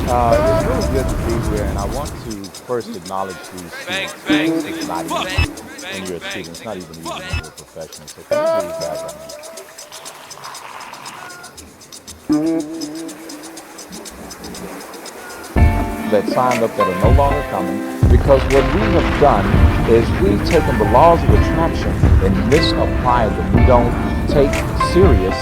It's really good to be here, and I want to first acknowledge these students. It's not easy when you're a student. It's not even easy when you're a professional. So can you believe that right now? That signed up that are no longer coming, because what we have done is we've taken the laws of attraction and misapplied them. We don't take serious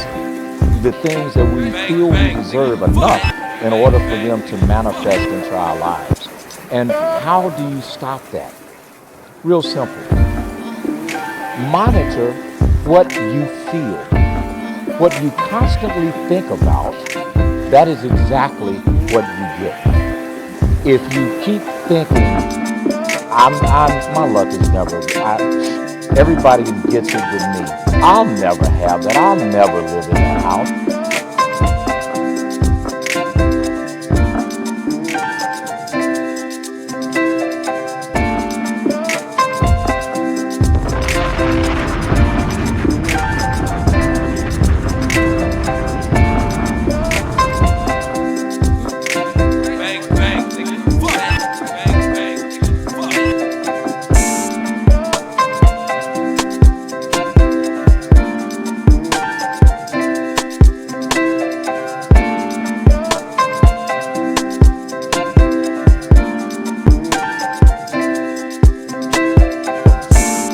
the things that we feel we deserve enough in order for them to manifest into our lives. And how do you stop that? Real simple. Monitor what you feel. What you constantly think about, that is exactly what you get. If you keep thinking, my luck is never, everybody gets it with me. I'll never have that. I'll never live in that house.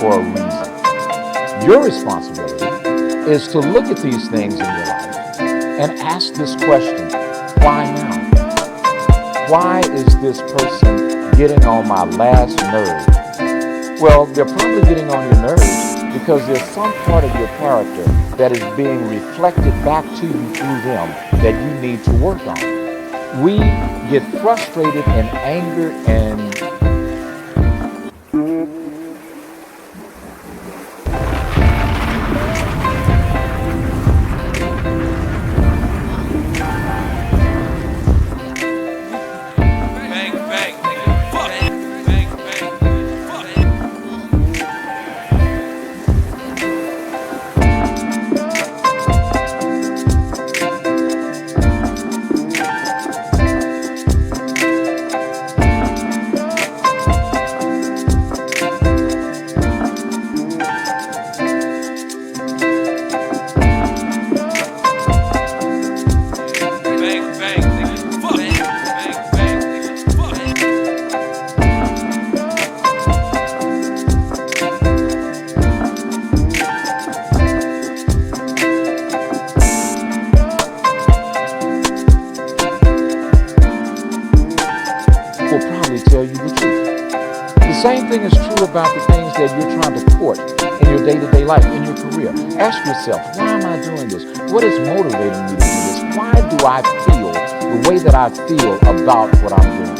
For a reason. Your responsibility is to look at these things in your life and ask this question: why now? Why is this person getting on my last nerve? Well, they're probably getting on your nerves because there's some part of your character that is being reflected back to you through them that you need to work on. We get frustrated and angered and will probably tell you the truth. The same thing is true about the things that you're trying to court in your day-to-day life, in your career. Ask yourself, why am I doing this? What is motivating me to do this? Why do I feel the way that I feel about what I'm doing?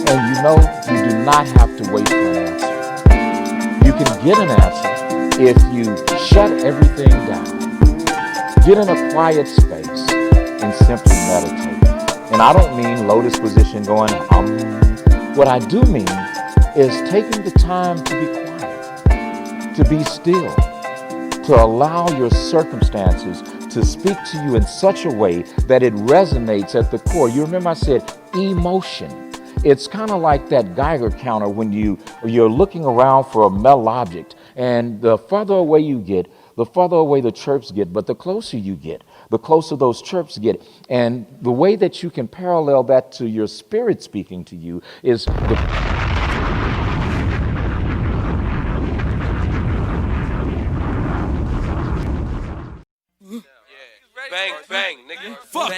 And you do not have to wait for an answer. You can get an answer if you shut everything down, get in a quiet space, and simply meditate. And I don't mean lotus position going, What I do mean is taking the time to be quiet, to be still, to allow your circumstances to speak to you in such a way that it resonates at the core. You remember I said emotion. It's kind of like that Geiger counter when you're looking around for a metal object, and the further away you get, the further away the chirps get, but the closer you get, the closer those chirps get. And the way that you can parallel that to your spirit speaking to you is Bang, bang, nigga. Fuck.